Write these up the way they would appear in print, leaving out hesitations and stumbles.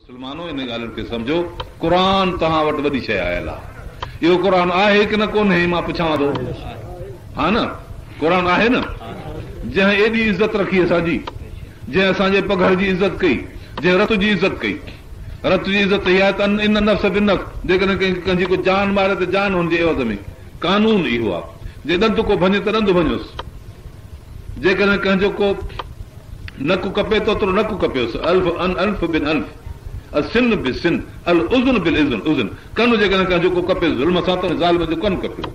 मुसलमानो इन ॻाल्हियुनि खे सम्झो, क़ुरान तव्हां वटि वॾी शइ आयल आहे। इहो क़ुरान आहे की न कोन्हे, मां पुछां थो, हा न? क़ुरान आहे न, जंहिं एॾी इज़त रखी असांजी, जंहिं असांजे पघर जी इज़त कई, जंहिं रत जी इज़त कई। रत जी इज़त इहा आहे त इन नफ़्स बिनफ़्स, जेकॾहिं कंहिंजी को जान मारे त जान हुनजे एवज़ में। कानून इहो आहे, जे ॾंद को भञे त ॾंद भञोसि, जेकॾहिं कंहिंजो को नकु कपे त ओतिरो नकु कपियोसि। अल्फ बिन अल्फ, सिन बि सिन, अल उज़न बिल इज़न उज़न। कन जेकॾहिं कंहिंजो को कपे ज़ुल्म सां त ज़ालिम जो कन कपियो।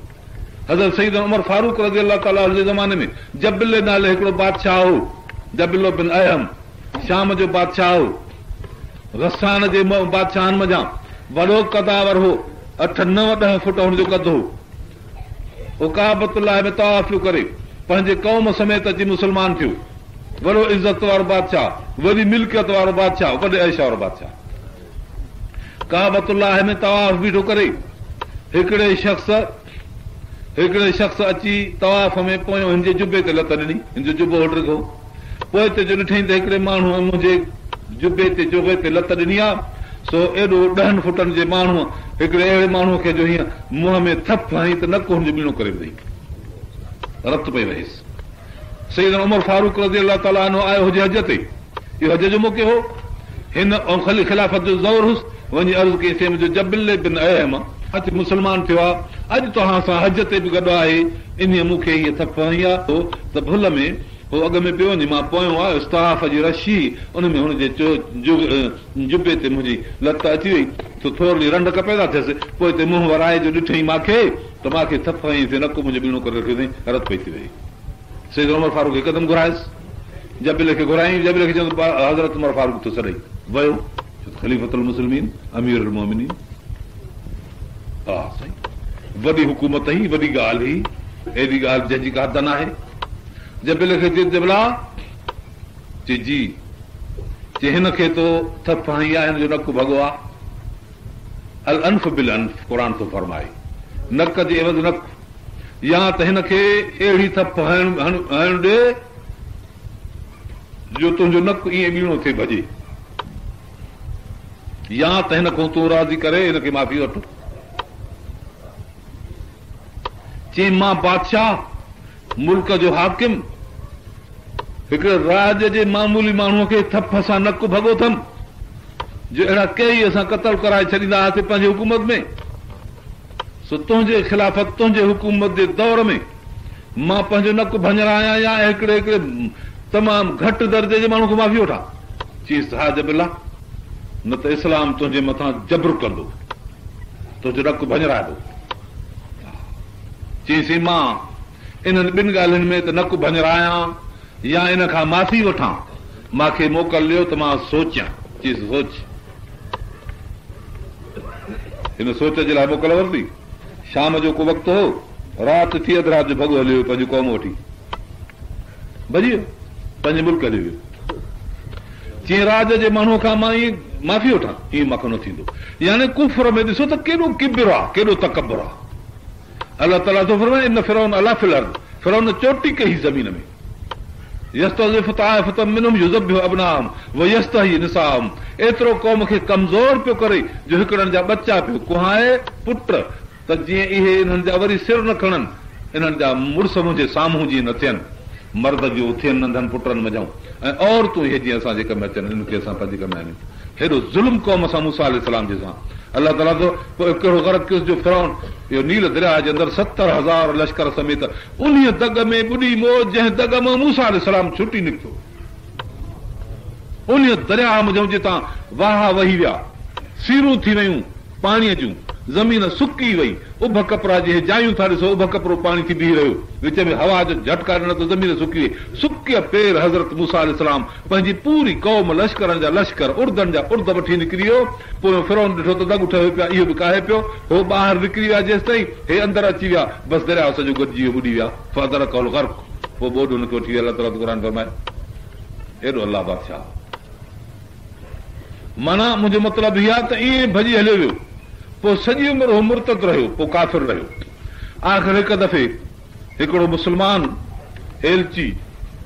हज़रत सईद उमर फारूक रज़ी अलाह ताला जे ज़माने में जबिले नाले हिकिड़ो बादशाह हो, जबिलो बिन अहम, शाम जो बादशाह हो, गस्सान जे बादशाहनि मञा वॾो कदावर हो, 8-9-10 फुट हुनजो कद हो। उहो काबतुल्लाह में तवाफ़ पियो करे, पंहिंजे क़ौम समेत अची मुस्लमान थियो। वॾो इज़त वारो बादशाह, वॾी मिल्कियत वारो बादशाह, वॾे ऐशा वारो बादशाह। काबतुल्लाह में तवाफ़ बीठो करे, हिकिड़े शख़्स अची तवाफ़ में पोयों हिनजे जुबे ते लत ॾिनी, हिनजो जुबो हेठि रखो। पोइ हिते जो ॾिठईं त हिकिड़े माण्हू मुंहिंजे जुबे ते लत ॾिनी आहे, सो एॾो 10 फुटनि जे माण्हू हिकिड़े अहिड़े माण्हूअ खे जो हीअं मुंहं में थप हणी त नकु हुनजो ॿीणो करे विधई, रत पई वहेसि। सईद उमर फारूक रज़ी अलाह ताला अन्हु आयो हुजे हज ते, इहो हज जो मौक़ो हो, हिन ख़ाली ख़िलाफ़त जो ज़ोर हुस। वञी अर्ज़ु कई मुंहिंजो जबिले बिन अहम अच मुस्लमान थियो आहे, अॼु तव्हां सां हज ते बि गॾु आहे, इन मूंखे हीअ थप हणी आहे त भुल में हो अॻ में पियो वञे, मां पोयों आहे इस्ताफ़ जी रशी, उन में हुनजे जुबे ते मुंहिंजी लत अची वई, त थोरी रंड कपेदा थियसि। पोइ हिते मुंहुं वराए जो ॾिठईं मूंखे त मूंखे थप हणी, नकु मुंहिंजो ॿीणो करे रखियो अथई, रत पई थी वई। सईद उमर फारूक हिकदमि घुरायसि, जबिले खे घुराईं, जबिले खे चवंदो हज़रत उमर फारूक तो सॾई वियो, ख़लीफ़तुल मुस्लिमीन अमीरुल मोमिनीन। हा साईं, वॾी हुकूमत ही, वॾी ॻाल्हि ही, अहिड़ी ॻाल्हि जंहिंजी का हद न आहे। जबिले खे चई जबला, चई जी, चई हिन खे तो थप हणी आहे, हिन जो नकु भॻो आहे। अल अनफ बिल अनफ, क़ुरान थो फरमाए, नक जे एवज़ नकु, या त हिन खे अहिड़ी थप हणणु ॾे जो तुंहिंजो नकु ईअं ॿीणो थिए भॼे, या त हिन खां तूं राज़ी करे हिनखे माफ़ी वठ। चई मां बादशाह, मुल्क जो हाकिम, हिकिड़े राज जे मामूली माण्हूअ खे थप सां नकु भॻो अथमि, जो अहिड़ा कई असां क़तल कराए छॾींदा हुआसीं पंहिंजी हुकूमत में। सो तुंहिंजे ख़िलाफ़त, तुंहिंजे हुकूमत जे दौर में मां पंहिंजो नकु भञरायां या हिकिड़े तमामु घटि दर्जे जे माण्हू खे माफ़ी वठां? चईसि हा जबिला, न त इस्लाम तुंहिंजे मथां जबर कंदो, तुंहिंजो नकु भञराइबो। चईसि मां इन्हनि ॿिनि ॻाल्हियुनि में त नकु भञरायां या इन खां माफ़ी वठां, मूंखे मोकिलियो त मां सोचियां। चईसि सोच। हिन सोच जे लाइ मोकल वरिती। शाम जो को वक़्तु हो, राति थी अधु राति जो भॻो हलियो वियो, पंहिंजी क़ौम वठी भॼी वियो, पंहिंजे मुल्क हलियो वियो। चईं राज जे माण्हूअ खां मां ईअं माफ़ी वठां, ईअं मूंखे न थींदो। यानी कुफर में ॾिसो त केॾो किबिर आहे, केॾो तकबर आहे। अलाह ताला थो फरमाए इन फिरौन अला फिल अर्द, फिरौन चोटी कई ज़मीन में, यस्तज़िफ़ु ताइफ़तम मिनहुम युज़ब्बिहु अबनाअहुम व यस्तहयी निसाअहुम। एतिरो क़ौम खे कमज़ोर पियो करे जो हिकिड़नि जा बच्चा पियो कुहाए पुट, त जीअं इहे इन्हनि जा वरी सिर न खणनि, इन्हनि जा मुड़ुस मुंहिंजे साम्हूं जीअं न थियनि, मर्द जो थियनि नंढनि पुटनि मञूं, ऐं औरतूं इहे जीअं असांजे कम अचनि, इनखे असां पंहिंजे कम आहिनि। हेॾो ज़ुल्म क़ौम सां मूसा अलैहिस्सलाम जे सां अलाह ताला तो कहिड़ो ग़लति कयुसि जो फिरौन इहो नील दरिया जे अंदरि 70,000 लश्कर समेत उन दग में ॿुॾी मौज, जंहिं दग मां मूसा अलैहिस्सलाम छुटी निकितो, उन दरिया मुंहिंजो जितां वाह वही विया, सीरूं थी वयूं पाणीअ जूं, ज़मीन सुकी वई, उभ कपिड़ा जे जायूं था ॾिसो, उभ कपिड़ो पाणी थी बीह रहियो, विच में हवा जो झटका ॾिनो त ज़मीन सुकी वई। सुकिया पेर हज़रत मूसा अलैहिस्सलाम पंहिंजी पूरी क़ौम लश्करनि जा लश्कर, उर्दनि जा उर्द वठी निकिरी वियो। पोइ फिरौन ॾिठो त दग ठहियो पिया, इहो बि काहे पियो, हो ॿाहिरि निकिरी विया जेसि ताईं, हे अंदरि अची विया, बसि दरिया सॼो गॾिजी वियो, ॿुॾी विया। फदरकहुल गर्क़, पोइ ॿोॾ हुनखे वठी विया। अलाह ताला क़ुरान फरमाए एॾो अलाह बादशाह। माना मुंहिंजो मतिलबु इहा त ईअं भॼी हलियो वियो, पोइ सॼी उमिरि हो मुर्तद रहियो, पोइ काफ़िर रहियो। आख़िर हिकु दफ़े हिकिड़ो मुस्लमान एलची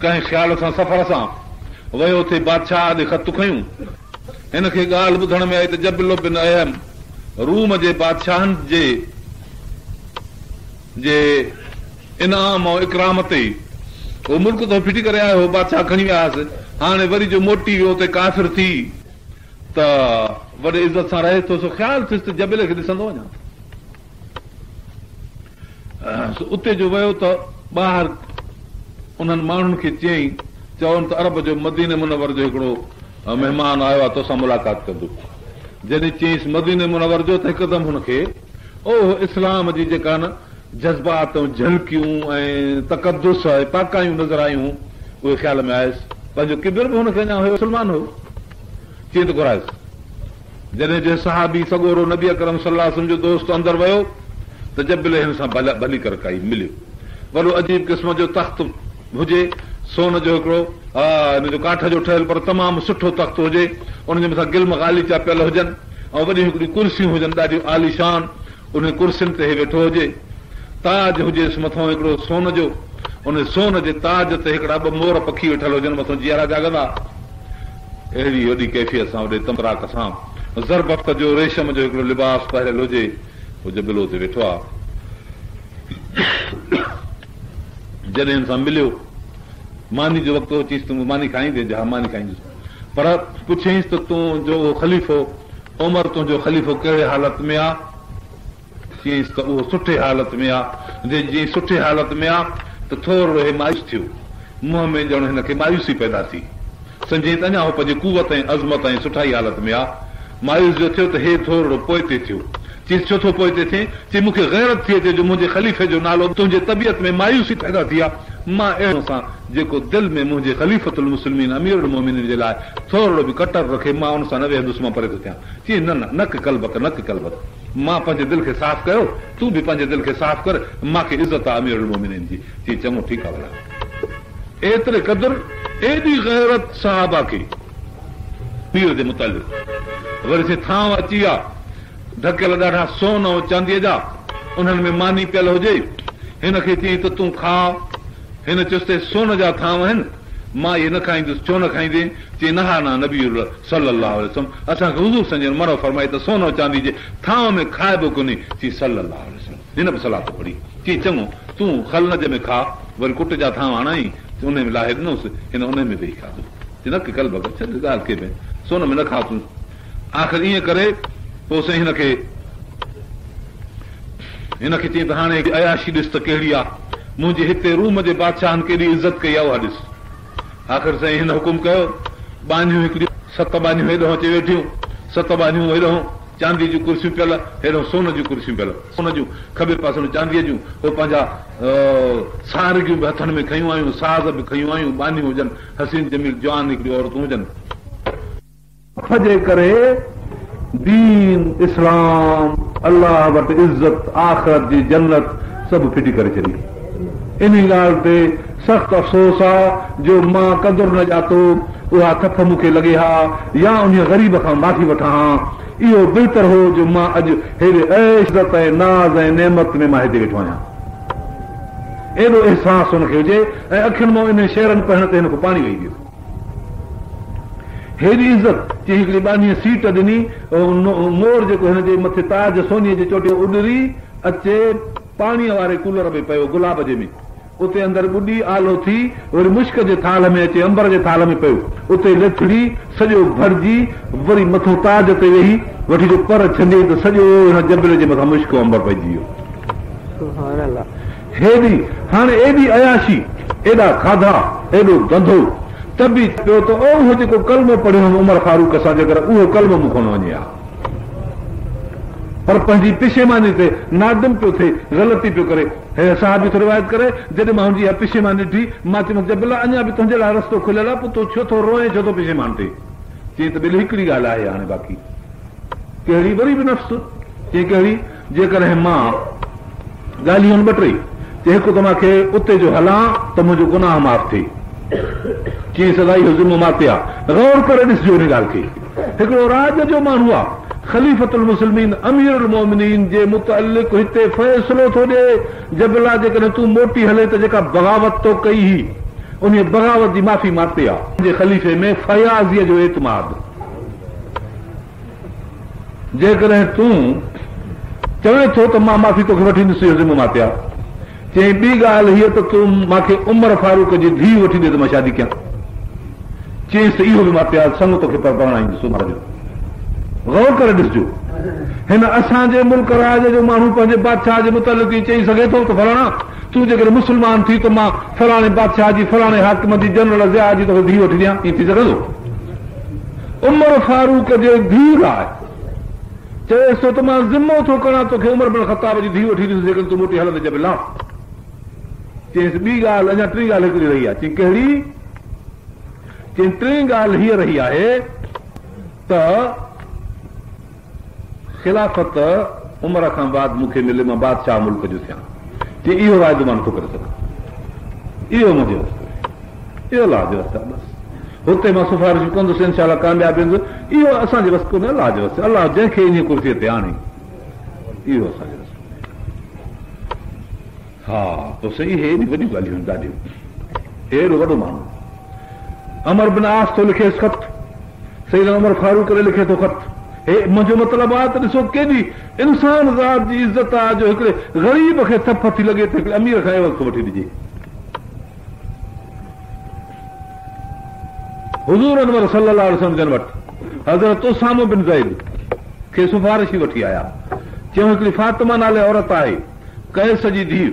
कंहिं ख़्याल सां सफ़र सां वियो थे बादशाह ॾे ख़त खयूं हिनखे ॻाल्हि ॿुधण में आई त जबलो बिन अहम रूम जे बादशाहनि जे इनाम ऐं इकराम ते उहो मुल्क त फिटी करे आयो हो, बादशाह खणी वियासीं, हाणे वरी जो मोटी वियो उते काफ़िर थी त वॾे इज़त सां रहे थो, सो ख़्यालु थियुसि त जबले खे ॾिसंदो वञा। उते जो वियो त ॿाहिरि उन्हनि माण्हुनि खे चयईं, चवनि त अरब जो मदीने मुनवर जो हिकिड़ो महिमान आयो आहे, तोसां मुलाक़ात कंदो। जॾहिं चयईंसि मदीने मुनवर जो, त हिकदमि हुनखे ओह इस्लाम जी जेका न जज़्बात ऐं झलकियूं ऐं तक़दुस ऐं पाकायूं नज़र आयूं उहे ख़्याल में आयुसि। पंहिंजो किबिर बि हुनखे अञा हुयो, मुस्लमान हो, चई त घुरायुसि। जॾहिं जे सहाबी सॻोरो नबी अकरम सल्लल्लाहु अलैहि वसल्लम जो दोस्त अंदर वियो त जबले हिन सां भली कर काई मिलियो। वॾो अजीब क़िस्म जो तख़्त हुजे, सोन जो हिकिड़ो, हिन जो काठ जो ठहियल पर तमामु सुठो तख़्त हुजे, उनजे मथां गिल्म गालीचा पियल हुजनि ऐं वॾियूं हिकिड़ियूं कुर्सियूं हुजनि ॾाढियूं आलीशान, उन कुर्सियुनि ते वेठो हुजे। ताज हुजेसि मथां हिकिड़ो सोन जो, उन सोन जे ताज ते हिकिड़ा ॿ मोर पखी वेठल हुजनि, मथां जियारा जाॻंदा। अहिड़ी वॾी कैफ़ियत सां होॾे तमराक सां ज़रबफ़्त जो रेशम जो हिकिड़ो लिबास पहिरियल हुजे, उहो जबिलो ते वेठो आहे। जॾहिं हिन सां मिलियो, मानी जो वक़्तु चईसि तूं मानी खाईंदे? हा मानी खाईंदुसि। पर पुछईंसि त तूं जो ख़लीफ़ो उमर, तुंहिंजो ख़लीफ़ो कहिड़े हालत में आहे? चईंसि त उहो सुठे हालत में आहे। जीअं सुठे हालत में आहे त थोरो हे मायूस थियो, मुंहं में ॼण हिनखे मायूसी पैदा थी, सम्झे त अञा उहो पंहिंजी कुवत ऐं अज़मत ऐं सुठाई हालत में आहे। मायूस जो थियो त हे थोरो पोइ ते थियो। चीज़ छो थो पोइ ते थिए? चई मूंखे गैरत थी अचे जो मुंहिंजे ख़लीफ़े जो नालो तुंहिंजे तबियत में मायूसी पैदा थी आहे। मां अहिड़ो सां जेको दिलि में मुंहिंजे ख़लीफ़तुल मुस्लिमीन अमीरुल मोमिनीन जे लाइ थोरो बि कटर रखे, मां उन सां न वेहंदुसि, मां परे थो थियां। चई न न, नक कलबक, नक कलबक, मां पंहिंजे दिलि खे साफ़ कयो, तूं बि पंहिंजे दिलि खे साफ़ कर, मूंखे इज़त आहे अमीरुल मोमिनीन जी। चई चङो ठीकु आहे भला। एतिरे क़दुरु एॾी गैरत सहाबा खे पीर जे मुतालिक़। वरी से थांव अची विया ढकियल ॾाढा सोन ऐं चांदीअ जा, उन्हनि में मानी पियल हुजे। हिनखे चई त तूं खा। हिन चुसि सोन जा थांव आहिनि, मां इहे न खाईंदुसि। छो न खाईंदे? चई न हा न नबी सल्लल्लाहु अलैहि वसल्लम असांखे हुज़ूर संजन मनो फरमाई त सोन ऐं चांदी जे थांव में खाइबो कोन्हे। चई सल्लल्लाहु अलैहि वसल्लम। हिन बि सलाह पढ़ी। चई चङो तूं खलनज में खा। वरी कुट जा थांव आणाई, उन में लाहे ॾिनोसि, हिन उन में वेही खाधो। चई न कल भॻत छॾ ॻाल्हि के में, सोन में न खा तूं। आख़िर ईअं करे पोइ साईं हिनखे चई त हाणे अयाशी ॾिस त कहिड़ी आहे, मुंहिंजे हिते रूम जे बादशाहनि केॾी इज़त कई आहे उहा ॾिस। आख़िर साईं हिन हुकुम कयो, बानियूं हिकिड़ियूं 7 बानियूं हेॾो अची वेठियूं, 7 बानियूं हेॾो चांदी जूं कुर्सियूं पियल, हेॾो सोन जूं कुर्सियूं पियल, सोन जूं खबे पासे में चांदीअ जूं। उहे पंहिंजा सारगियूं बि हथनि में खयूं आयूं, साज़ बि खयूं आयूं, बानियूं हुजनि, हसीन जमील जवान हिकिड़ियूं औरतूं हुजनि। जे करे दीन, इस्लाम, अल्लाह वटि इज़त, आख़िरत जी जन्नत सभु फिटी करे छॾी। इन ॻाल्हि ते सख़्तु अफ़सोस आहे जो मां क़दुरु न ॼातो, उहा थप मूंखे लॻे हा, या उन ग़रीब खां माफ़ी वठां हा। इहो बहितर हो जो मां अॼु हेॾे इज़त ऐं नाज़ ऐं नेमत में मां हिते वेठो आहियां। एॾो अहसासु हुनखे हुजे ऐं अखियुनि मां इन शेरनि पढ़ण ते हिन खां पाणी वेही वियो। हेॾी इज़त चई हिकिड़ी बानीअ सीट ॾिनी, मोर जेको हिन जे मथे ताज सोनीअ जे चोटी उॾरी अचे पाणीअ वारे कूलर में पियो, गुलाब जे में, उते अंदरि ॿुॾी आलो थी, वरी मुश्क जे थाल में अचे, अंबर जे थाल में पियो, उते लथड़ी सॼो भरिजी, वरी मथो ताज ते वेही वठी जो पर छंॾे त सॼो हिन जबल जे मथां मुश्क अंबर पइजी वियो। हेॾी हाणे एॾी अयाशी, एॾा खाधा, एॾो धंधो, त बि पियो त उहो जेको कलमो पढ़ियो उमर फारूक सां, जेकर उहो कलमो मूंखां न वञे हा, पर पंहिंजी पिशेमानी ते नादिम पियो थिए, ग़लती पियो करे। हे साहिब थो रिवायत करे, जॾहिं मां हुनजी पिशेमानी ॾिठी, मां चयोमांसि जबला अञा बि तुंहिंजे लाइ रस्तो खुलियल आहे, पोइ तूं छो थो रोए, छो थो पिशेमान थिए? चई त ॿिली हिकिड़ी ॻाल्हि आहे हाणे बाक़ी। कहिड़ी? वरी बि नफ़्स। चई कहिड़ी? जेकॾहिं मां ॻाल्हियूं ॿ टे, चई हिकु त मूंखे उते जो हलां त मुंहिंजो गुनाह माफ़ थिए। चई सदा इहो ज़िम्मो माते आहे, गौर करे ॾिसजो हिन ॻाल्हि खे। हिकिड़ो राज जो माण्हू आहे, ख़लीफ़तुल मुस्लिमीन अमीरुल मोमिनीन जे मुतअल्लिक़ हिते फ़ैसिलो थो ॾिए, जबला जेकॾहिं तूं मोटी हले त जेका बग़ावत तो कई हुई, उन बग़ावत जी माफ़ी माते आहे। मुंहिंजे ख़लीफ़े में फयाज़ीअ जो एतमाद, जेकॾहिं तूं चवे थो त मां माफ़ी तोखे वठी ॾिसी ज़िम्मो मां ते आहे, चई ॿी ॻाल्हि हीअ त तूं मूंखे उमर फारूक जी धीउ वठी ॾे त मां शादी कयां, चईसि इहो बि मां ते आहे, संग तोखे पर पढ़ाईंदुसि उमर जो। गौर करे ॾिसजो, हिन असांजे मुल्क राज जो माण्हू पंहिंजे बादशाह जे मुतलिक़ चई सघे थो त फलाणा तूं जेकॾहिं मुस्लमान थी त मां फलाणे बादशाह जी फलाणे हाकिम जी जनरल ज़िया जी तोखे धीउ वठी ॾियां, ईअं थी सघंदो? उमर फारूक जे धीउ आहे, चएसि थो त मां ज़िम्मो थो कयां तोखे उमर बिन ख़त्ताब जी धीउ वठी ॾिस, जेकॾहिं तूं मोटी हलंदे जबिला। चईसि ॿी ॻाल्हि, अञा टी ॻाल्हि हिकिड़ी रही आहे। चई कहिड़ी? चई टी ॻाल्हि हीअ रही आहे त ख़िलाफ़त उमर खां बाद मूंखे मिले, मां बादशाह मुल्क जो थियां। चई इहो वाइदो मां नथो करे सघां, इहो मुंहिंजो रस्तो, इहो अलाह जो रस्तो आहे। बसि हुते मां सिफारिश कंदुसि, इनशाला कामयाबी ईंदुसि, इहो असांजे वस कोन्हे, अलाह जो रस्तो। अलाह जंहिंखे इन कुर्सीअ ते आणे, इहो असांजो रस्तो। हा पोइ सही, हे एॾी वॾियूं ॻाल्हियूं ॾाढियूं। हेॾो वॾो माण्हू अमर बिन आस थो लिखेसि ख़त, सईद उमर फारूक करे लिखे थो ख़त। हे मुंहिंजो मतिलबु आहे त ॾिसो केॾी इंसान ज़ात जी इज़त आहे जो हिकिड़े ग़रीब खे थप थी लॻे त हिकिड़े अमीर खां वक़्तु वठी ॾिजे। हुज़ूर अनवर सल्लल्लाहु अलैहि वसल्लम जन वटि हज़रत उसामा बिन ज़ैद खे सिफारिश वठी आया, चयूं हिकिड़ी फातिमा नाले औरत आहे, कैस जी धीउ,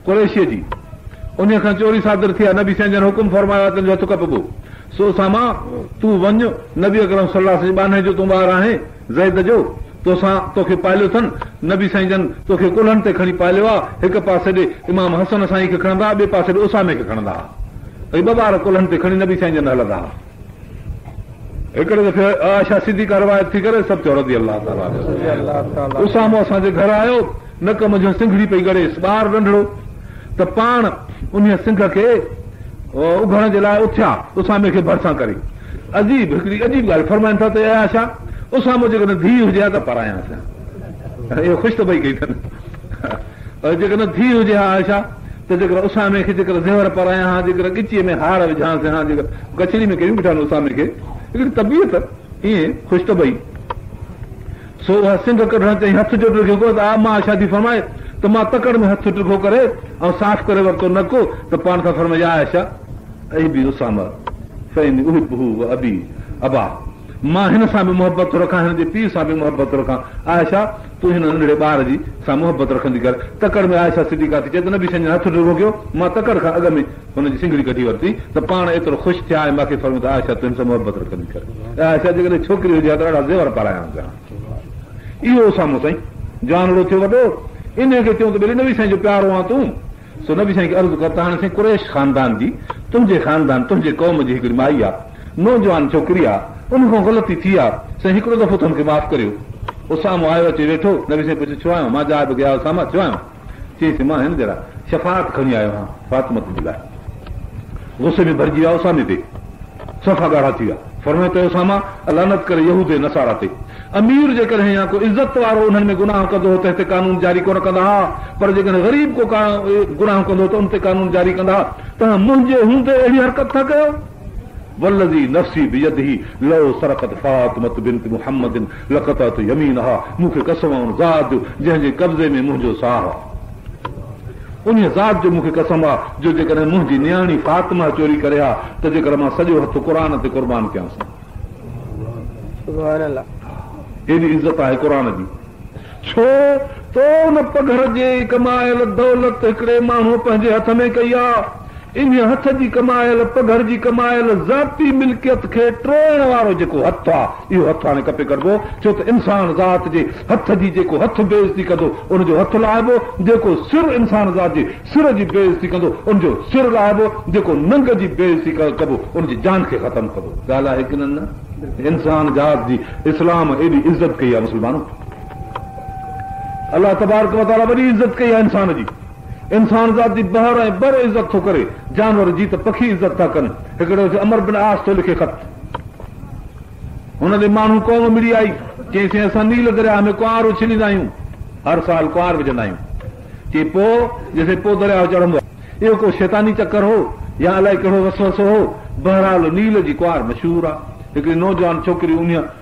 कुरैशीअ जी, उन खां चोरी सादर थी आहे। नबी साईं जन हुकुम फरमायो आहे तुंहिंजो हथु कपबो, सो उसामा तूं वञ, नबी अकरम सल्लल्लाहु अलैहि वसल्लम बाने जो तूं ॿार आहीं ज़ैद जो, तोसां तोखे पालियो अथनि, नबी साईं जन तोखे कुल्हनि ते खणी पालियो आहे। हिकु पासे ॾे इमाम हसन साईं खे खणंदा, ॿिए पासे ॾे उसामे खे खणंदा, ॿ ॿार कुल्हनि ते खणी नबी साईं जन हलंदा। हिकिड़े दफ़े आयशा सिद्दीक़ा रवायत थी करे सभु चयो रज़ी अल्लाह ताला, उसामो असांजे घर आयो, नक मुंहिंजो सिंघड़ी पई ॻड़ेसि, ॿार नंढड़ो, त पाण उन सिंघ खे उघण जे लाइ उथिया, उसामे खे भरिसां करे। अजीब हिकिड़ी अजीब ॻाल्हि फरमाइनि था त आयशा उसामो जेकॾहिं धीउ हुजे हा त परायांसि, इहो ख़ुशि त भई कई अथनि। जेकॾहिं धीउ हुजे हा आयशा त जेकर उसामे खे जेकर ज़ेवर परायां हा, जेकर ॻिचीअ में हार विझांसि हा, जेकर कचड़ी में कयूं बीठा उसामे खे, हिकिड़ी तबियत ईअं ख़ुशि त भई। सो उहा सिंध कढण चई हथ जो ॾिठो त आ मां शादी फरमाए त मां तकड़ में हथु टिको करे ऐं साफ़ करे वरितो नको त पाण सां फरमाए आयशा ऐं बि उसामा अबी अबा, मां हिन सां बि मोहबत थो रखां, हिन जे पीउ सां बि मोहबत रखां। आयशा तूं हिन नंढड़े ॿार जी सां मोहबत रखंदी कर। तकड़ में आयशा सिद्दीक़ा थी चए त नबी साईं हथु टिको कयो, मां तकड़ खां अॻु में हुनजी सिंगड़ी कढी वरिती त पाण एतिरो ख़ुशि थिया ऐं मूंखे फरमायो त आयशा तूं हिन सां मोहबत रखंदी कर। आयशा जेकॾहिं छोकिरी हुजे त ॾाढा ज़ेवर पारायां पिया। इहो साम्हूं साईं जानवरो थियो वॾो, इन खे चयूं त भई नबी साईं जो प्यारो आहे तूं। सो नबी साईं खे अर्ज़ु कर त हाणे साईं कुरैश ख़ानदान जी, तुंहिंजे ख़ानदान तुंहिंजे क़ौम जी हिकिड़ी माई आहे, नौजवान छोकिरी आहे, उन खां ग़लती थी आहे, साईं हिकिड़ो दफ़ो त हुनखे माफ़ करियो। उसामो आयो अची वेठो, नबी साईं पुछियो छो आयो? मां जा बि गया उसामा, छो आयो? चईसि मां हिन जरा शफ़ाअत खणी आयो आहियां फातिमत जे लाइ। गुस्से में भरिजी विया उसामे ते, सफ़ा ॻाढ़ा थी विया। फरमायो त उसामा लानत करे यहूद नसारा ते, अमीर जेकॾहिं या को इज़त वारो उन्हनि में गुनाह कंदो हो त हिते कानून जारी कोन कंदा हा, पर जेकॾहिं ग़रीब को गुनाह कंदो त उन ते कानून जारी कंदा। तव्हां मुंहिंजे हूंदे अहिड़ी हरकत था कयो। वल्लज़ी नफ़्सी बियदिही लौ सरक़त फातिमत बिन्त मुहम्मदिन लक़तत यमीनहा, मूंखे कसम आहे उन ज़ात जो जंहिंजे कब्ज़े में मुंहिंजो साह आहे, उन ज़ात जो मूंखे कसम आहे जो जेकॾहिं मुंहिंजी नियाणी फातिमा चोरी करे हा त जेकर मां सॼो हथु क़ुरान ते क़ुर्बान कयांसि। सुभान अल्लाह, एॾी इज़त आहे क़ुरान जी। छो तो न पघर जे कमायल दौलत हिकिड़े माण्हू पंहिंजे हथ में कई आहे, इन हथ जी कमायल पघर जी कमायल ज़ाती मिल्कियत खे टोइण वारो जेको हथु आहे, इहो हथु हाणे खपे कढिबो। छो त इंसान ज़ात जे हथ जी जेको हथु बेइज़ती कंदो उनजो हथु लाहिबो, जेको सिर इंसान ज़ात जे सिर जी बेइज़ती कंदो उनजो सिर लाहिबो, जेको नंग जी बेइज़ती कबो उनजी जान खे ख़तमु कबो। ॻाल्हि आहे की न? इंसान ज़ात जी इस्लाम एॾी इज़त कई आहे मुस्लमानों, अलाह तबारक व तआला वॾी इज़त कई आहे इंसान जी। इंसान ज़ात जी बहर ऐं बर इज़त थो करे, जानवर जी त पखी इज़त था कनि। हिकिड़ो अमर बिन आस थो लिखे ख़त, हुन ते माण्हू क़ौम मिली आई, चईं असां नील दरिया में कुंवार उछलींदा आहियूं, हर साल कुंवार विझंदा आहियूं। चई पोइ जैसे पोइ दरिया चढ़ंदो आहे, इहो को शैतानी चकर हो या अलाए कहिड़ो वसवसो हो, बहरहाल नील जी कुंवार मशहूर आहे। हिकिड़ी नौजवान छोकिरी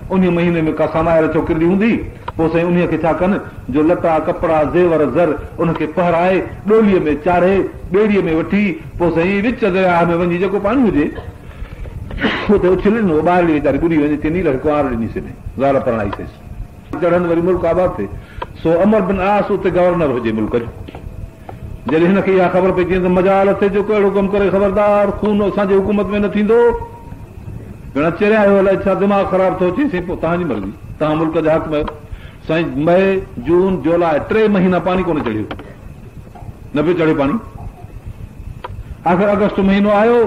उन महीने में का समायल छोकिरी हूंदी, पोइ साईं उन खे छा कनि जो लटा कपिड़ा ज़ेवर ज़र उनखे पहराए डोलीअ में चाढ़े ॿेड़ीअ में वठी पोइ साईं विच दरिया में वञी जेको पाणी हुजे उते उछलनि ॿाहिरि वीचारी ॿुड़ी वञे चई नील कुंवार ॾिनीसीं ज़ाल परणाईसीं चढ़नि वरी मुल्क आबाद थिए। सो अमर बिन आस उते गवर्नर हुजे मुल्क जो। जॾहिं हिनखे इहा ख़बर पई चई त मजाल थिए जो कहिड़ो कमु करे ख़बरदार खून असांजे हुकूमत में न थींदो। घणा चरिया आहियो अलाए छा दिमाग़ ख़राब थो अचे। पोइ तव्हांजी मर्ज़ी, तव्हां मुल्क जा हक़ में साईं। मई जून जुलाई 3 महीना पाणी कोन चढ़ियो, न पियो चढ़े पाणी। आख़िर अगस्त महीनो आयो,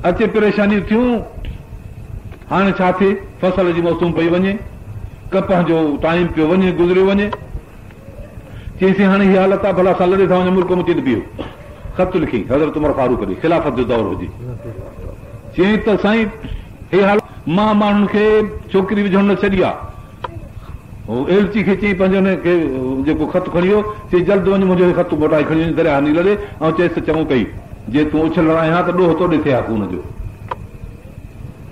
अचे परेशानियूं थियूं। हाणे छा थिए, फसल जी मौसम पई वञे, कपह जो टाइम पियो वञे, गुज़रियो वञे। चईसीं हाणे हीअ हालत आहे, भला असां लड़े था वञूं मुल्क में चई बीहो। ख़त लिखी हज़रत उमर फारूक ॾे, ख़िलाफ़त जो दौर हुजे। चई त साईं हे हाल मां माण्हुनि खे छोकिरी विझण न छॾी आहे। एलची खे चई पंहिंजे जेको ख़त खणी वियो, चई जल्द वञ मुंहिंजो ख़त मोटाए खणी वञ दरिया हणी लड़े ऐं चएसि चङो कई जे तूं उछल लड़ाए हा त ॾोह तोॾे थिए हा खून जो।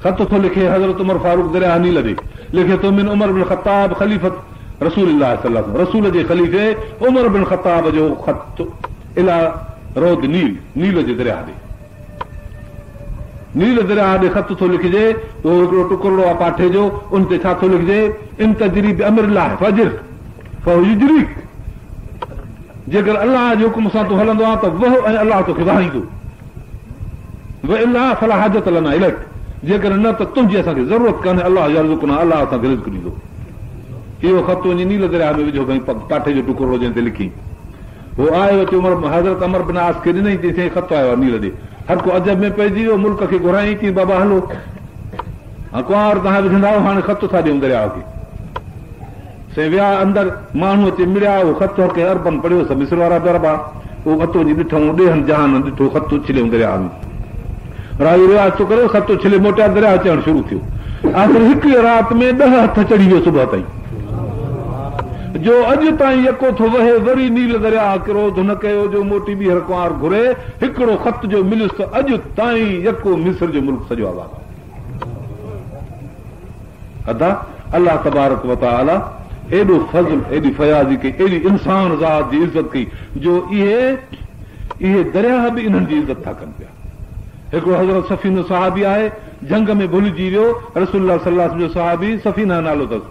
ख़त थो लिखे हज़रत उमर फारूक दरिया हणी लड़े, लिखे थो मिन उमर बिन ख़त्ताब ख़लीफ़त रसूलुल्लाह सल्लल्लाहु अलैहि वसल्लम, रसूल जे ख़लीफ़े उमर बिन ख़त्ताब जो ख़त इला रोद नील जे दरिया ॾे, नील दरिया ॾे ख़त थो लिखिजे। उहो हिकिड़ो टुकड़ो आहे पाठे जो, उन ते छा थो लिखिजे, इन तजरी बिअमरिल्लाह फजिर फहु युजरीक। जेकर अलाह जे हुकुम सां तूं हलंदो आहे त वह ऐं अलाह तोखे वहाईंदो, व इल्ला फला हाजत लना इलैक। जेकर न त तुंहिंजी असांखे ज़रूरत कान्हे, अलाह यरज़ुक़ना, अलाह असांखे रिज़्क़ ॾींदो। इहो ख़त वञी नील दरिया में विझो भई पाठे जो टुकड़ो जंहिं ते लिखी। उहो आयो अची उमर हज़रत अमर बिन आस खे ॾिनई, चई ख़त आयो आहे नील ॾे। हर को अजब में पइजी वियो, मुल्क खे घुराई थी बाबा हलो कुंवार तव्हां विझंदा आहियो, हाणे ख़त था ॾियूं दरिया खे। साईं विया अंदरि, माण्हू अची मिड़िया, उहो ख़त के अरबन पढ़ियो, सभु मिस्र वारा दरबा, उहो ख़त वञी ॾिठऊं, ॾेहनि जहान ॾिठो, ख़त उछलियो दरिया में। राही रिवाज थो करे, ख़त उछले मोटिया, दरिया अचणु शुरू थियो। आख़िर हिकु राति में 10 हथ चढ़ी वियो सुबुह ताईं, जो अॼु ताईं यको थो वहे। वरी नील दरिया क्रोध न कयो जो मोटी ॿीहर कुंवार घुरे, हिकिड़ो ख़त जो मिलियुसि त अॼु ताईं यको मिस्र जो मुल्क सॼो आबाद अदा। अलाह तबारक व तआला एॾो फज़ल, एॾी फयाज़ी कई, एॾी इंसान ज़ात जी इज़त कई जो इहे दरिया बि इन्हनि जी इज़त था कनि पिया। हिकिड़ो हज़रत सफ़ीनो सहाबी आहे, जंग में भुलिजी वियो, रसूलुल्लाह सल्लल्लाहु अलैहि वसल्लम जो सहाबी सफ़ीना नालो अथसि,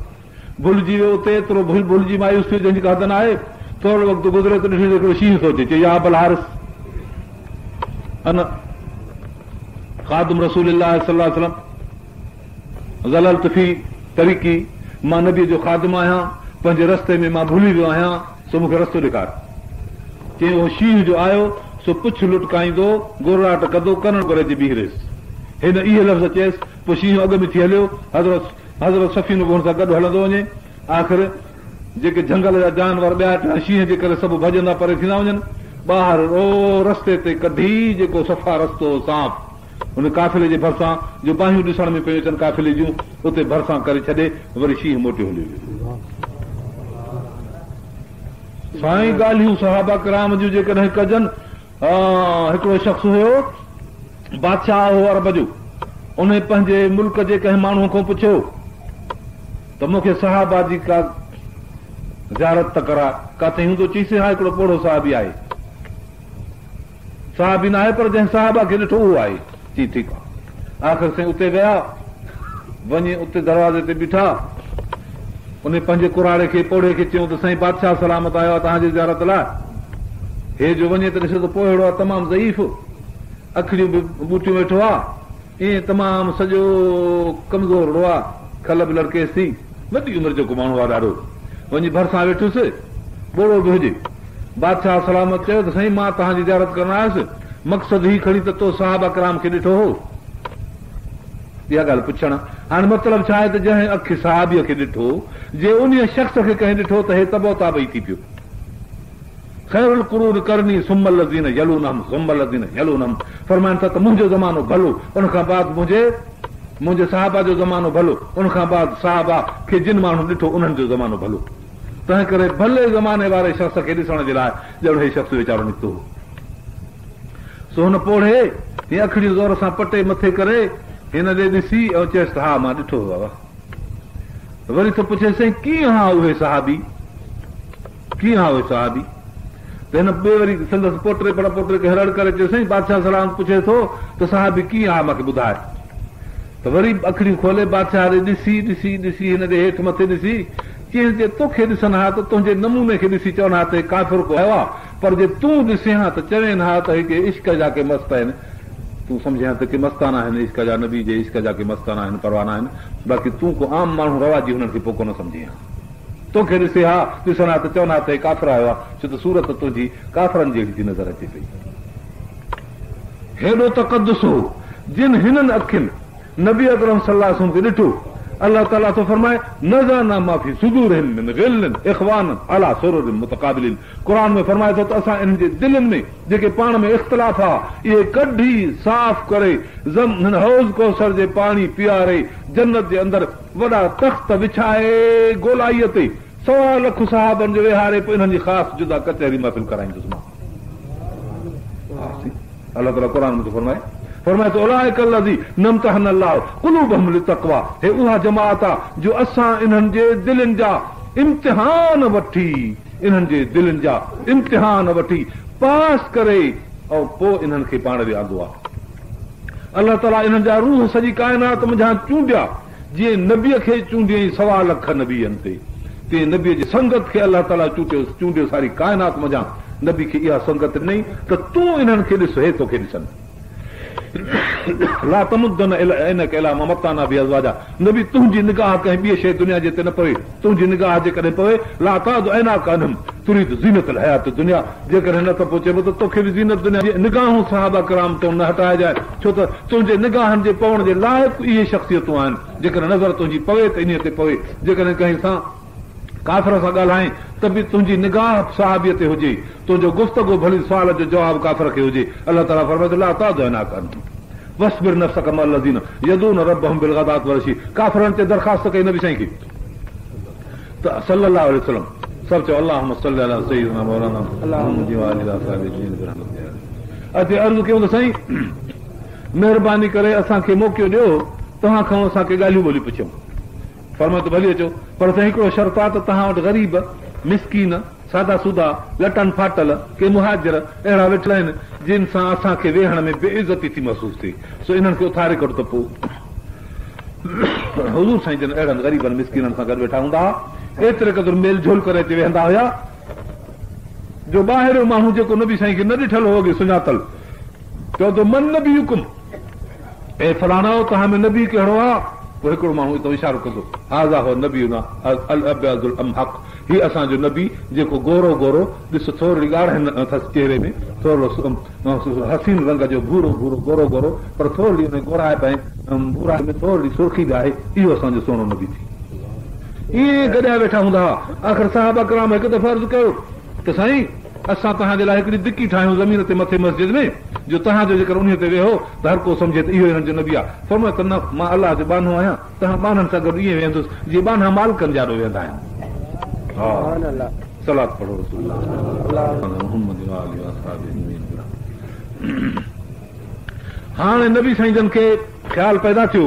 भुलिजी वियो उते, एतिरो भुलिजी मायूस थियो जंहिंजी का हद न आहे। थोरो वक़्तु गुज़रे त ॾिठी हिकिड़ो शींहुं थो अचे, चई या अबल हारिस अन ख़ादिम रसूलुल्लाह सल्लल्लाहु अलैहि वसल्लम ज़ललत फी तरीक़ी, मां नबी जो ख़ादिम आहियां, पंहिंजे रस्ते में मां भुली वियो आहियां, सो मूंखे रस्तो ॾेखार। चई उहो शींहुं जो आयो सो पुछ लुटकाईंदो, गोराट कंदो, कन करे अची बीहरेसि। हिन इहे लफ़्ज़ चयसि, पोइ शींहुं अॻ में थी हलियो, हज़रत सफ़ीनो हुन सां गॾु हलंदो वञे। आख़िर जेके झंगल जा जानवर ॿिया शींहं जे करे सभु भॼंदा परे थींदा वञनि, ॿाहिरि रस्ते ते कढी जेको सफ़ा रस्तो साफ़ हुन काफ़िले जे भरिसां जो बाहियूं ॾिसण में पियूं अचनि काफ़िले जूं, उते भरिसां करे छॾे वरी शींहुं मोटियो हलियो वियो। साईं ॻाल्हियूं सहाबा किराम जूं जेकॾहिं कजनि। हिकिड़ो शख़्स हुयो, बादशाह हो अरब जो, उन पंहिंजे मुल्क जे कंहिं माण्हू खां पुछियो त मूंखे सहाबा जी का ज़ियारत त करा, काथे हूंदो? चईसीं हा हिकिड़ो पोड़ो साहिबी आहे, साहिबी न आहे पर जंहिं साहिबा खे ॾिठो उहो आहे। चई ठीकु आहे। आख़िर साईं उते विया, वञी उते दरवाज़े ते बीठा, उन पंहिंजे कुराड़े खे पोड़े खे चयूं त साईं बादशाह सलामत आयो आहे तव्हांजी ज़ियारत लाइ। हे जो वञे त ॾिसो त पोहड़ो आहे, तमामु ज़ईफ़, अखिड़ियूं बि बूटियूं वेठो आहे, ईअं तमामु सॼो कमज़ोर आहे, खल बि लड़केसि थी, वॾी उमिरि जो माण्हू आहे ॾाढो। वञी भरिसां वेठुसि, ॿोड़ो बि हुजे। बादशाह सलामत चयो त साईं मां तव्हांजी ज़ियारत करण आयुसि, मक़सदु ही खणी त तो साहबा कराम खे ॾिठो हो। इहा ॻाल्हि पुछण, हाणे मतिलबु छा आहे त जंहिं अखि साहबीअ खे ॾिठो, जे उन शख़्स खे कंहिं ॾिठो त हे तबो ताबई थी पियो। ख़ैरुल कुरून करनी सुम्मल लज़ीन यलूनहुम सुम्मल लज़ीन यलूनहुम, फरमाइनि था त मुंहिंजो ज़मानो भलो, उन खां बाद मुंहिंजे साहबा जो ज़मानो भलो, उन खां बाद साहबा खे जिन माण्हू ॾिठो उन्हनि जो ज़मानो भलो। तंहिं करे भले ज़माने वारे शख़्स खे ॾिसण जे लाइ ॼण हे शख़्स वीचारो निकितो हो। सो हुन पोड़े हीअ अखिड़ियूं ज़ोर सां पटे मथे करे हिन ॾे ॾिसी ऐं चयसि त हा मां ॾिठो बाबा। वरी थो पुछे साईं कीअं हा उहे सहाबी, कीअं हा उहे सहाबी? त हिन ॿिए वरी संदसि पोटे पर पोटे खे हरड़ करे चयो साईं बादशाह सलाम पुछे थो त सहाबी कीअं हा मूंखे ॿुधाए। त वरी अखड़ियूं खोले बादशाह ॾे ॾिसी ॾिसी ॾिसी हिन ॾे हेठि मथे ॾिसी चई जे तोखे ॾिसनि हा त तुंहिंजे नमूने खे ॾिसी चवनि हा त काफ़िर को आयो आहे, पर जे तूं ॾिसे हा त चवनि हा त हिते इश्क जा के मस्त आहिनि, तूं सम्झे हा त के मस्ताना आहिनि, इश्क जा नबी जे इश्क जा के मस्ताना आहिनि, परवाना आहिनि, बाक़ी तूं को आम माण्हू रवाजी हुननि खे पोइ कोन सम्झे हा। तोखे ॾिसे हा ॾिसनि हा त चवनि हा त हे काफ़िर आयो आहे, छो त सूरत तुंहिंजी काफ़िरनि जहिड़ी थी नज़र अचे पई। हेॾो तक़दुस हो जिन हिननि अखियुनि नबी अकरम सल्लल्लाहु अलैहि वसल्लम खे ॾिठो। अल्लाह ताला थो फरमाए नज़रना मा फी सुदूरिहिम मिन गिल्लिन इख़वानन अला सुरुरिन मुतक़ाबिलिन। क़ुरान में फरमाए थो त असां इन्हनि जे दिलनि में जेके पाण में इख़्तिलाफ़ आहे इहे कढी साफ़ करे हिन हौज़ कौसर जे पाणी पीआरे जन्नत जे अंदरि वॾा तख़्त विछाए गोलाईअ ते 1.25 लख सहाबनि जो वेहारे पोइ इन्हनि जी ख़ासि जुदा कचहरी महफ़िल कराईंदुसि मां। अल्लाह ताला क़ुरान में थो फरमाए तो उलाइक अल्लज़ी नमतहन अल्लाह क़ुलूबहुम लितक़वा, हे उहा जमात आहे जो असां इन्हनि जे दिलनि जा इम्तिहान वठी, इन्हनि जे दिलनि जा इम्तिहान वठी पास करे ऐं पोइ इन्हनि खे पाण ॾे आंदो आहे। अल्लाह ताला इन्हनि जा रूह सॼी काइनात मंझां चूंडिया, जीअं नबीअ खे चूंडियईं 1.25 लख नबीअनि ते, तीअं नबीअ जी संगत खे अल्लाह ताला चूंडियो सारी काइनात मंझां। नबी खे इहा संगत ॾिनई त तूं इन्हनि खे ॾिस, हे तोखे ॾिसनि। ला तमुद्दन इनका इला ममताना बिअज़वाजा, नबी तुंहिंजी निगाह कंहिं ॿिए शइ दुनिया जे ते न पवे, तुंहिंजी निगाह जेकॾहिं पवे ला ताद इनाका अनहुम तुरीद ज़ीनतल हयात दुनिया, जेकॾहिं न त पोइ चइबो त तोखे बि ज़ीनत दुनिया जी निगाहूं सहाबा किराम तो न हटाइजाए, छो त तुंहिंजे निगाहनि जे पवण जे लाइक़ु इहे शख़्सियतूं आहिनि। जेकॾहिं नज़र तुंहिंजी पवे त इन ते पवे, जेकॾहिं कंहिं सां काफ़िर सां ॻाल्हाए त बि तुंहिंजी निगाह सहाबीअ ते हुजे, तुंहिंजो गुफ़्तगू भली सुवाल जो जवाबु काफ़िर खे हुजे। अल्लाह ताला फरमाए थो ला ताद इनाका अनहुम वस्बिर नफ्सक मअ अल्लज़ीना यदून रब्बहुम बिलग़दात वरशी। काफ़िरनि ते दरख़्वास्त कई नबी साईं खे त सल्लल्लाहु अलैहि वसल्लम सभु चयो अल्लाहुम्मा सल्लि अला सय्यिदिना मौलाना मुहम्मद व आलिहि वसहबिहि। अचे अर्ज़ु कयूं त साईं महिरबानी करे असांखे मौक़ो ॾियो, तव्हां खां असांखे ॻाल्हियूं ॿोलियूं पुछूं। फरमायो त भली अचो, पर साईं हिकिड़ो शर्त आहे त तव्हां वटि ग़रीब मिसकीन सादा सुदा लटनि फाटल के मुहाजिर अहिड़ा वेठल आहिनि जिन सां असांखे वेहण में बेइज़ती थी महसूस थिए, सो इन्हनि खे उथारे कढो त पोइ हुज़ूर साईं जन अहिड़नि ग़रीबनि मिसकीननि सां गॾु वेठा हूंदा हुआ, एतिरे क़दुरु मेल झोल करे अची वेहंदा हुया जो ॿाहिरियो माण्हू जेको नबी साईं खे न ॾिठल हो सुञातल चओ त मन नबी हुकुम, ऐं फलाणो तव्हां में नबी कहिड़ो आहे? पोइ हिकिड़ो माण्हू हितो इशारो कंदो हाज़ा हो नबी अल अब्याज़ुल अमहक़, हीउ असांजो नबी जेको गोरो गोरो ॾिस थोरी ॻाढ़नि अथसि चेहरे में, थोरो हसीन रंग जो भूरो भूरो गोरो गोरो, पर थोरी हुन गोराए पए भूरा में थोरी सुर्खी बि आहे, इहो असांजो सुहिणो नबी थी। ईअं गॾिया वेठा हूंदा हुआ। आख़िर साहबा किराम हिकु दफ़ो अर्ज़ु कयो त साईं असां तव्हांजे लाइ हिकिड़ी दिकी ठाहियूं ज़मीन ते मथे मस्जिद में, जो तव्हांजो जेकर उन ते वेहो त हर को सम्झे त इहो हिननि जो नबी आहे। फरमायो त न, मां अलाह जो बानो आहियां, तव्हां बाननि सां गॾु ईअं वेहंदुसि जीअं बाना मालिकनि जा वेहंदा आहिनि। सलात पढ़ो हाणे नबी साईं जन खे ख़्यालु पैदा थियो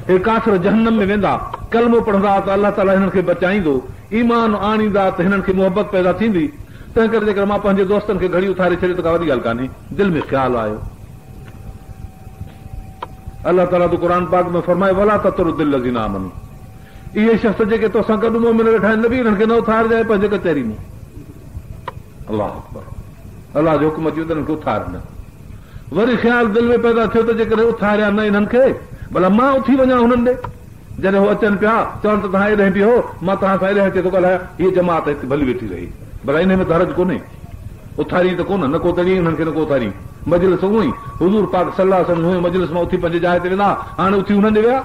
हे काफ़िर जहन्नम में वेंदा, कलमो पढ़ंदा त अलाह ताला हिननि खे बचाईंदो, ईमान आणींदा त हिननि खे मोहबत पैदा थींदी। तंहिं करे जेकर मां पंहिंजे दोस्तनि खे घड़ी उथारे छॾियो त का वॾी ॻाल्हि कान्हे, दिलि में ख़्यालु आयो। अलाह ताला तो क़ुरान पाक में फरमाए वला ततरुद्दिल लज़ीना आमनू, इहे शख़्स जेके तोसां गॾु मोमिन वेठा आहिनि नबी इन्हनि खे न उथारिजाए पंहिंजे कचहरी में। अलाह अकबर, अलाह जो हुकुम अची इन्हनि खे उथार न। वरी ख़्यालु दिलि में पैदा थियो त जेकॾहिं उथारिया न इन्हनि खे, भला मां उथी वञा हुननि ॾे, जॾहिं हू अचनि पिया चवनि त तव्हां हेॾे बीहो, मां तव्हां सां हेॾे ते थो ॻाल्हायां, हीअ जमात हिते भली वेठी रही, भला इन में दर्ज कोन्हे, उथारी त कोन, न को तड़ी हुननि खे न को उथारी। मजलिस उहो ई हुज़ूर पाक सल्लल्लाहु अलैहि वसल्लम मजलिस मां उथी पंहिंजे जाइ ते वेंदा, हाणे उथी हुननि ॾे विया।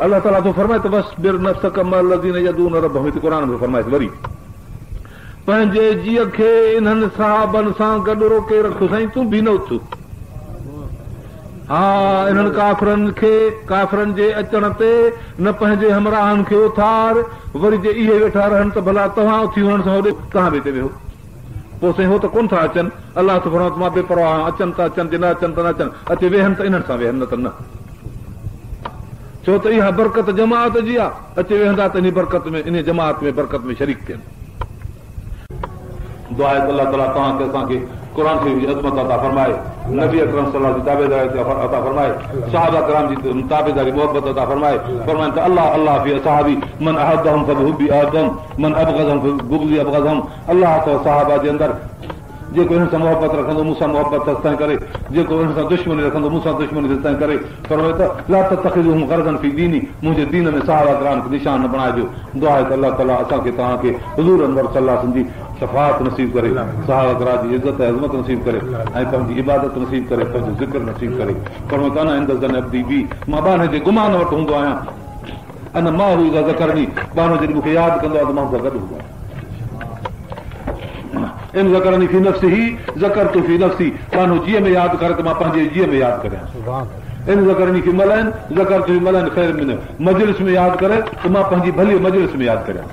अल्लाह ताला तो फरमाए त वस्बिर नफ्सक मअ अल्लज़ीना यदून रब्बहुम, क़ुरान में फरमाए वरी पंहिंजे जीअ खे इन्हनि साहबनि सां गॾु रोके रखो, साईं तूं बि न उथ। हा इन्हनि काफ़िरनि जे अचण ते न पंहिंजे हमराहनि खे उथार, वरी जे इहे वेठा रहनि त भला तव्हां उथी वञण सां होॾे तव्हां बि हिते वेहो। पोइ साईं हो त कोन था अचनि, अलाह तो फरमाए मां बेपरवाह अचनि त अचनि, जे न अचनि त न अचनि, अचे वेहनि त इन्हनि सां वेहनि, न त न। छो त इहा बरकत जमात जी आहे, अची वेहंदा त इन बरकत में, इन जमात में बरकत में शरीक थियनि। दुआ आहे त अलाह ताला तव्हांखे असांखे क़ुर शरीफ़ जी अज़मत अता फरमाए, नबी अकरम सल्लल्लाहु अलैहि वसल्लम जी ताबेदारी अता फरमाए, सहाबा किराम जी ताबेदारी मोहब्बत अता फरमाए। फरमाइनि त अल्लाह अल्लाह फी असहाबी मन अहदहुम फहुब्बी अहदहुम मन अबग़ज़हुम फबुग़ज़ी अबग़ज़हुम। अल्लाह त सहाबा जे अंदरि जेको हिन सां मोहबत रखंदो मूंसां मोहबत तंहिं करे, जेको हिन सां दुश्मनी रखंदो मूंसां दुश्मनी तंहिं करे। फरमाए त ला तत्तखिज़ूहुम ग़रज़न फी दीनी, मुंहिंजे दीन में सहाबा किराम खे निशान न बणाइजो। दुआ आहे त अल्लाह ताला असांखे तव्हांखे हुज़ूर अनवर सल्लल्लाहु अलैहि वसल्लम जी शफ़ाअत नसीब करे, सहाबा किराम जी इज़त ऐं अज़मत नसीब करे ऐं पंहिंजी इबादत नसीब करे, पंहिंजो ज़िक्र नसीब करे। फरमाए त अना इंद ज़न अब्दी बी, मां बाने जे गुमान वटि हूंदो आहियां, अना मां हू इज़ा ज़करनी, बानो जॾहिं मूंखे यादि कंदो आहे त मां सां गॾु हूंदो आहियां। इन ज़करनी फी नफ़्सिही ज़करतु फी नफ़्सी, बानो जीअं में यादि करे त मां पंहिंजे जीअं में यादि करियां। इन ज़करनी फी मलाइन ज़करतु फी मलाइन ख़ैर मिन, मजलिस में यादि करे त मां पंहिंजी भली मजलिस में यादि करियां।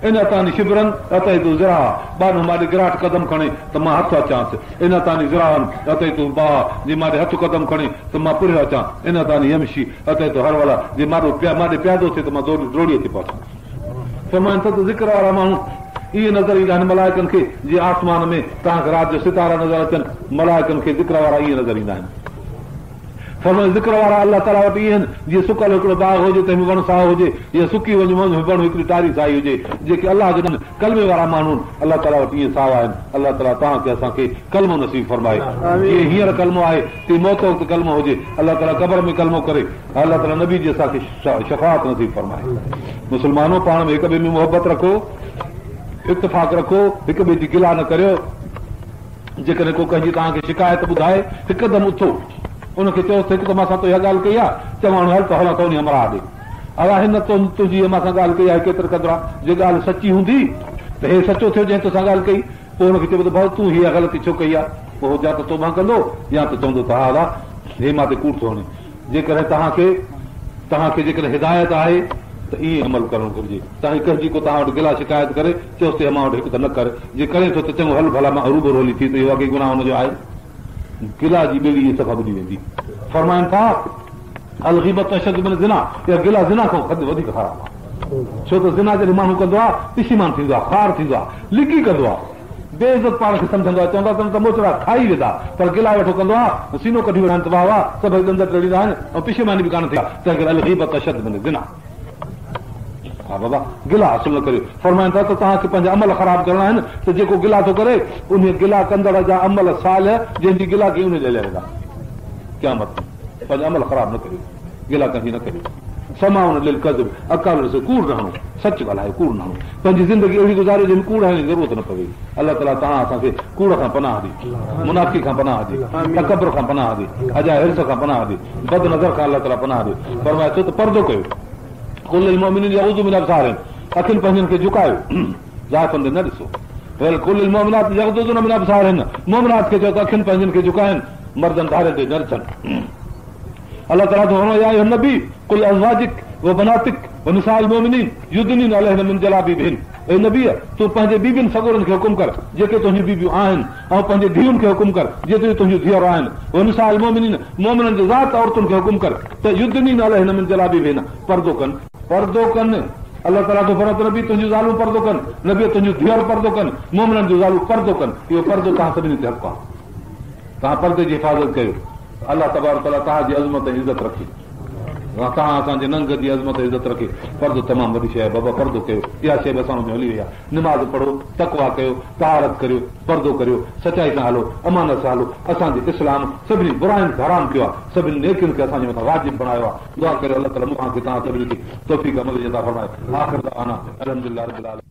इन तानी शिबरन अतई तूं ज़रा, बानो माॾे गिराट कदम खणे त मां हथु अचांसि। इन तानी ज़राहन अतई तूं बा, जे माॾे हथु कदम खणे त मां पुरियो अचां। इन तानी यमशी अतई तूं हरवला, जे माॾे प्यादो थिए त मां दौड़ीअ ते पहुचां। फरमाइनि त ज़िक्र वारा माण्हू इहे नज़र ईंदा आहिनि मलाइकनि खे, जीअं आसमान में तव्हांखे राति जो सितारा नज़र अचनि, मलाइकनि खे ज़िक्र वारा इहे नज़र ईंदा आहिनि। फरमाइनि ज़िक्र वारा अलाह ताला वटि इहे आहिनि जीअं सुकल हिकिड़ो बाग हुजे, तंहिंमें वण साओ हुजे, या सुकी वञ वण हिकिड़ी टारी साई हुजे। जेके अलाह जे कलमे वारा माण्हू आहिनि, अलाह ताला वटि इहे सावा आहिनि। अलाह ताला तव्हांखे असांखे कलमो नसीब फरमाए, जीअं हींअर कलमो आहे तीअं मौत वक़्तु कलमो हुजे। अलाह ताला क़बर में कलमो करे, अलाह ताला नबी जी असांखे शफ़ाअत नसीब फरमाए। मुस्लमानो पाण में हिक ॿिए में मोहबत रखो, इत्तफ़ाक़ रखो, हिक ॿिए जी गिला न करियो। जेकॾहिं को कंहिंजी तव्हांखे शिकायत ॿुधाए, हिकदमि उथो उनखे चओ त हिकु त मां सां तो इहा ॻाल्हि कई आहे, चवणु हल त हलां त उन मरा ॾे। अला हिन तुंहिंजी मां सां ॻाल्हि कई आहे, केतिरे क़दुरु आहे। जे ॻाल्हि सची हूंदी त हे सचो थियो जंहिं तोसां ॻाल्हि कई, पोइ हुनखे चइबो त भाउ तूं हीअ ग़लती छो कई आहे, पोइ या त तोबा कंदो या त चवंदो त हा हे मां ते कूड़ थो हणे। जेकॾहिं तव्हांखे जेकॾहिं हिदायत आहे त ईअं अमल करणु घुरिजे। तव्हांजी कंहिंजी को तव्हां वटि गिला शिकायत करे, चयोसि त मां वटि हिकु त न कर, जे करे थो त चङो हल भला मां रूबरू हली थी त इहो अॻे गुनाह हुनजो आहे। गिला जी ॿेड़ी इहे सफ़ा ॿुधी वेंदी। फरमाइनि था अल ग़ीबत अशद मिन ज़िना, इहा गिला ज़िना खां वधीक ख़राब आहे। छो त ज़िना जॾहिं माण्हू कंदो आहे पिशीमान थींदो आहे, ख़ार थींदो आहे, लिकी कंदो आहे, बेइज़त पाण खे सम्झंदो आहे, चवंदा त मोचड़ा खाई वेंदा, पर गिला वेठो कंदो आहे, सीनो कढी वेंदा आहिनि त वाह वाह सभई ॾंद टड़ींदा आहिनि ऐं पिशीमानी बि कान थी आहे। तंहिं करे अल ग़ीबत अशद मिन ज़िना, हा बाबा गिला हासिल न करियो। फरमाइनि था त तव्हांखे पंहिंजा अमल ख़राब करणा आहिनि त जेको गिला थो करे उन गिला कंदड़ जा अमल साल जंहिंजी गिला कई उन ॾे वेंदा क़यामत में। पंहिंजा अमल ख़राब न करियो, गिला कंदी न करियो। समाउन लिल कज़ब, अकाल से कूड़ न हणो, सच ॻाल्हायो, कूड़ न हणो। पंहिंजी ज़िंदगी अहिड़ी गुज़ारियो जंहिंमें कूड़ हणण जी ज़रूरत न पवे। अलाह ताला तव्हां असांखे कूड़ खां पनाह ॾे, मुनाफ़ी खां पनाह ॾे, तकबर खां पनाह ॾे, अजा हिर्स खां पनाह ॾे, बद नज़र खां अलाह ताला पनाह ॾे। फरमाए थो त पर्दो कयो, कुल मोमिनीन यग़ुज़्ज़ू मिन अब्सारिहिम, अखियुनि पंहिंजनि खे झुकायो, ज़ाइफ़ुनि ॾे न ॾिसो। वल कुल मोमिनात यग़ुज़्ज़ून मिन अब्सारिहिन, मोमिनात खे चओ त अखियुनि पंहिंजनि खे झुकाइनि, मर्दनि धारे ते न ॾिसनि। अलाह ताला थो फरमाए या अय्युहन नबी कुल अज़वाजिक व बनातिक व निसाइल मोमिनीन युदनीन अलैहिन मिन जलाबिबिहिन। ए नबी तूं पंहिंजे बीबियुनि सगुरनि खे हुकुम कर जेके तुंहिंजी बीबियूं आहिनि, ऐं पंहिंजे धीउनि खे हुकुम कर जेतिरियूं तुंहिंजियूं धीअरूं आहिनि। व निसाइल मोमिनीन, मोमिननि जे ज़ात औरतुनि खे हुकुम कर त युदनीन अलैहिन मिन जलाबिबिहिन, पर्दो कनि, पर्दो कनि। अलाह ताला थो फरमाए त नबी तुंहिंजूं ज़ालूं पर्दो कनि, नबी तुंहिंजूं धीअरूं पर्दो कनि, मोमिननि जूं ज़ालूं पर्दो कनि। इहो पर्दो तव्हां सभिनी ते हक़ आहे, तव्हां पर्दे जी हिफ़ाज़त कयो। अलाह तबारक ताला तव्हांजी अज़मत ऐं इज़त रखे, तव्हां असांजे नंग जी अज़मत इज़त रखे। पर्दो तमामु वॾी शइ आहे बाबा, पर्दो कयो, इहा शइ बि असां में हली वई आहे। निमाज़ पढ़ो, तक़वा कयो, तहारत करियो, पर्दो करियो, सचाई सां हलो, अमानत सां हलो। असांजे इस्लाम सभिनी बुराइनि खे हराम कयो आहे, सभिनी नेकियुनि खे असांजे मथां वाजिब बणायो आहे। दुआ करे अलाह ताला मूंखे तव्हां सभिनी खे तौफ़ीक़ अमल जी अता फरमाए। आख़िर दावाना अल्हम्दुलिल्लाह रब्बिल आलमीन।